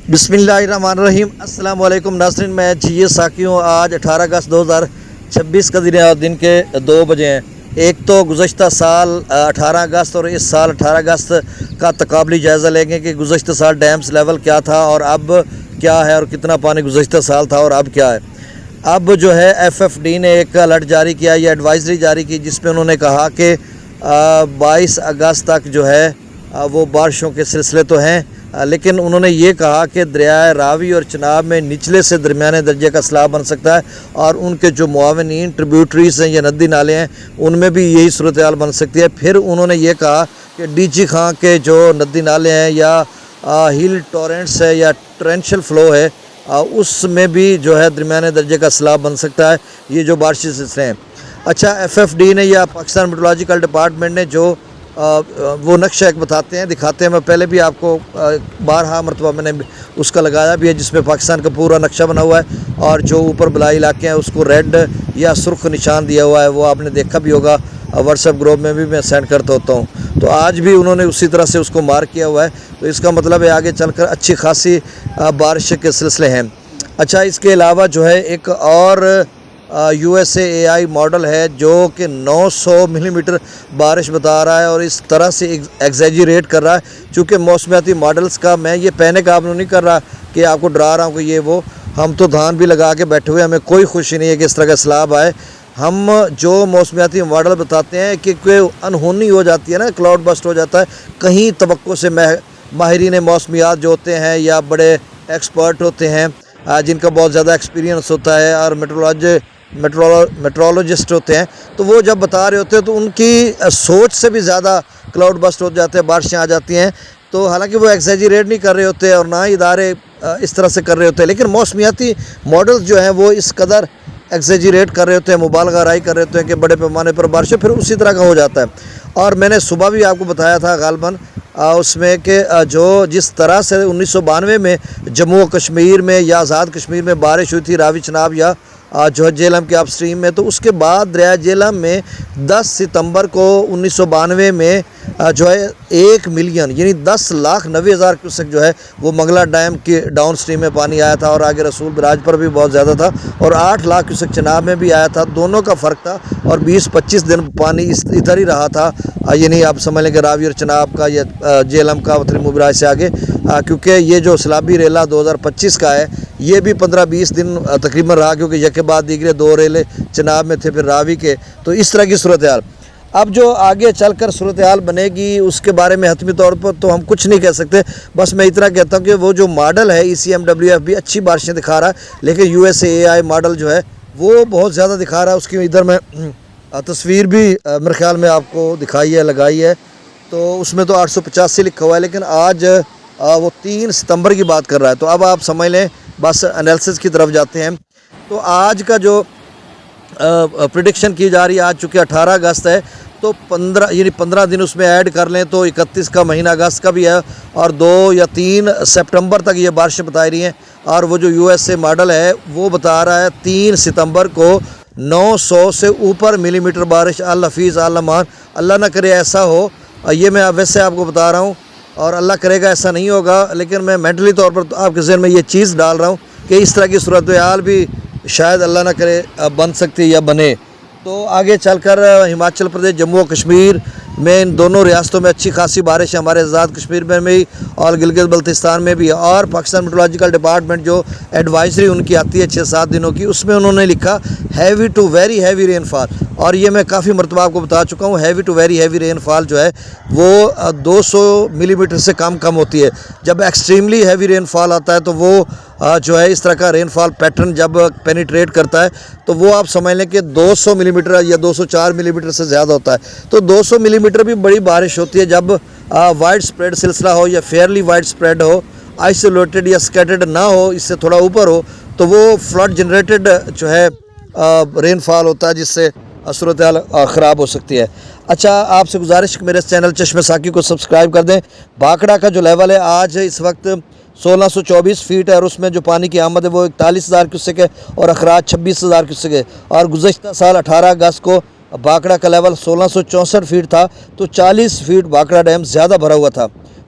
بسم اللہ الرحمن الرحیم۔ السلام علیکم ناظرین، میں جی ساکی ہوں۔ آج 18 اگست 2026 کا دن کے 2 بجے ہیں۔ ایک تو گزشتہ سال 18 اگست اور اس سال 18 اگست کا تقابلی جائزہ لیں گے کہ گزشتہ سال ڈیمز لیول کیا تھا اور اب کیا ہے، اور کتنا پانی گزشتہ سال تھا اور اب کیا ہے۔ اب جو ہے ایف ایف ڈی نے ایک الرٹ جاری کیا یا ایڈوائزری جاری کی، جس میں انہوں نے کہا کہ 22 اگست تک جو ہے وہ بارشوں کے سلسلے تو ہیں، لیکن انہوں نے یہ کہا کہ دریائے راوی اور چناب میں نچلے سے درمیانے درجے کا سیلاب بن سکتا ہے، اور ان کے جو معاونین ٹریبیوٹریز ہیں یا ندی نالے ہیں ان میں بھی یہی صورتحال بن سکتی ہے۔ پھر انہوں نے یہ کہا کہ ڈی جی خان کے جو ندی نالے ہیں یا ہل ٹورنٹس ہے یا ٹرینشل فلو ہے، اس میں بھی جو ہے درمیانے درجے کا سیلاب بن سکتا ہے، یہ جو بارشی سلسلے ہیں۔ اچھا، ایف ایف ڈی نے یا پاکستان میٹرولوجیکل ڈپارٹمنٹ نے جو وہ نقشہ ایک دکھاتے ہیں، میں پہلے بھی آپ کو 12 مرتبہ میں نے اس کا لگایا بھی ہے، جس میں پاکستان کا پورا نقشہ بنا ہوا ہے، اور جو اوپر بلائی علاقے ہیں اس کو ریڈ یا سرخ نشان دیا ہوا ہے، وہ آپ نے دیکھا بھی ہوگا، واٹس ایپ گروپ میں بھی میں سینڈ کرتا ہوتا ہوں۔ تو آج بھی انہوں نے اسی طرح سے اس کو مارک کیا ہوا ہے، تو اس کا مطلب ہے آگے چل کر اچھی خاصی بارش کے سلسلے ہیں۔ اچھا، اس کے علاوہ جو ہے ایک اور USA ماڈل ہے جو کہ 900 ملی میٹر بارش بتا رہا ہے، اور اس طرح سے ایگزیجریٹ کر رہا ہے، چونکہ موسمیاتی ماڈلز کا میں یہ پینک آپ نہیں کر رہا کہ آپ کو ڈرا رہا ہوں کہ یہ وہ، ہم تو دھان بھی لگا کے بیٹھے ہوئے، ہمیں کوئی خوشی نہیں ہے کہ اس طرح کا سیلاب آئے۔ ہم جو موسمیاتی ماڈل بتاتے ہیں کہ کوئی انہونی ہو جاتی ہے نا، کلاؤڈ بسٹ ہو جاتا ہے کہیں توقع سے، ماہرین موسمیات جو ہوتے ہیں یا بڑے ایکسپرٹ ہوتے ہیں جن کا بہت زیادہ ایکسپیرینس ہوتا ہے، اور میٹرولوجسٹ ہوتے ہیں، تو وہ جب بتا رہے ہوتے ہیں تو ان کی سوچ سے بھی زیادہ کلاؤڈ بسٹ ہو جاتے ہیں، بارشیں آ جاتی ہیں۔ تو حالانکہ وہ ایگزیجریٹ نہیں کر رہے ہوتے اور نہ ہی ادارے اس طرح سے کر رہے ہوتے ہیں، لیکن موسمیاتی ماڈلز جو ہیں وہ اس قدر ایگزیجریٹ کر رہے ہوتے ہیں، مبالغہ آرائی کر رہے ہوتے ہیں کہ بڑے پیمانے پر بارشیں، پھر اسی طرح کا ہو جاتا ہے۔ اور میں نے صبح بھی آپ کو بتایا تھا غالباً اس میں کہ جس طرح سے 1992 میں جموں و کشمیر میں یا آزاد کشمیر میں بارش ہوئی تھی، راوی چناب یا جو ہے جہلم کے اپ سٹریم میں، تو اس کے بعد دریائے جہلم میں 10 ستمبر کو 1992 میں جو ہے 1 ملین یعنی 10,90,000 کیوسک جو ہے وہ منگلا ڈیم کے ڈاؤن سٹریم میں پانی آیا تھا، اور آگے رسول براج پر بھی بہت زیادہ تھا، اور 8 لاکھ کیوسک چناب میں بھی آیا تھا۔ دونوں کا فرق تھا، اور 20-25 دن پانی ادھر ہی رہا تھا، یعنی آپ سمجھ لیں کہ راوی اور چناب کا یا جہلم کا تریم براج سے آگے، کیونکہ یہ جو سیلابی ریلا 2025 کا ہے یہ بھی 15-20 دن تقریباً رہا، کیونکہ یکے بعد دیگرے 2 ریلے چناب میں تھے، پھر راوی کے، تو اس طرح کی صورتحال۔ اب جو آگے چل کر صورتحال بنے گی اس کے بارے میں حتمی طور پر تو ہم کچھ نہیں کہہ سکتے، بس میں اتنا کہتا ہوں کہ وہ جو ماڈل ہے ECMWF بھی اچھی بارشیں دکھا رہا ہے، لیکن USA ماڈل جو ہے وہ بہت زیادہ دکھا رہا ہے۔ اس کی ادھر میں تصویر بھی میرے خیال میں آپ کو دکھائی ہے، لگائی ہے، تو اس میں تو 885 لکھا ہوا ہے، لیکن آج وہ 3 ستمبر کی بات کر رہا ہے۔ تو اب آپ سمجھ لیں، بس انالیسس کی طرف جاتے ہیں۔ تو آج کا جو پریڈکشن کی جا رہی ہے، آج چونکہ 18 اگست ہے، تو 15 دن اس میں ایڈ کر لیں تو 31 کا مہینہ اگست کا بھی ہے، اور 2 یا 3 سپٹمبر تک یہ بارشیں بتائی رہی ہیں، اور وہ جو USA ماڈل ہے وہ بتا رہا ہے 3 ستمبر کو 900 سے اوپر ملی میٹر بارش۔ الحفیظ المان، اللہ نہ کرے ایسا ہو، یہ میں ویسے آپ کو بتا رہا ہوں، اور اللہ کرے گا ایسا نہیں ہوگا، لیکن میں مینٹلی طور پر آپ کے ذہن میں یہ چیز ڈال رہا ہوں کہ اس طرح کی صورتحال بھی شاید اللہ نہ کرے بن سکتی یا بنے۔ تو آگے چل کر ہماچل پردیش، جموں و کشمیر میں، ان دونوں ریاستوں میں اچھی خاصی بارش ہے، ہمارے آزاد کشمیر میں بھی اور گلگت بلتستان میں بھی، اور پاکستان میٹرولوجیکل ڈپارٹمنٹ جو ایڈوائزری ان کی آتی ہے 6-7 دنوں کی، اس میں انہوں نے لکھا heavy to very heavy rainfall, اور یہ میں کافی مرتبہ آپ کو بتا چکا ہوں، heavy to very heavy rainfall جو ہے وہ 200 ملی میٹر سے کم ہوتی ہے۔ جب ایکسٹریملی ہیوی رین فال آتا ہے تو وہ جو ہے اس طرح کا رین فال پیٹرن جب پینیٹریٹ کرتا ہے تو وہ آپ سمجھ لیں کہ 200 ملی میٹر یا 204 ملی میٹر سے زیادہ ہوتا ہے۔ تو 200 ملی میٹر بھی بڑی بارش ہوتی ہے جب وائڈ سپریڈ سلسلہ ہو یا فیئرلی وائڈ سپریڈ ہو، آئسولیٹڈ یا سکیٹرڈ نہ ہو، اس سے تھوڑا اوپر ہو، تو وہ فلڈ جنریٹڈ جو ہے رین فال ہوتا ہے، جس سے صورتحال خراب ہو سکتی ہے۔ اچھا، آپ سے گزارش کہ میرے اس چینل چشم ساکی کو سبسکرائب کر دیں۔ بھاکڑا کا جو لیول ہے آج اس وقت 1624 فیٹ ہے، اور اس میں جو پانی کی آمد ہے وہ 41,000 کیوسک ہے، اور اخراج 26,000 کیوسک ہے۔ اور گزشتہ سال 18 اگست کو بھاکڑا کا لیول 1664 فیٹ تھا، تو 40 فیٹ بھاکڑا ڈیم زیادہ بھرا ہوا تھا۔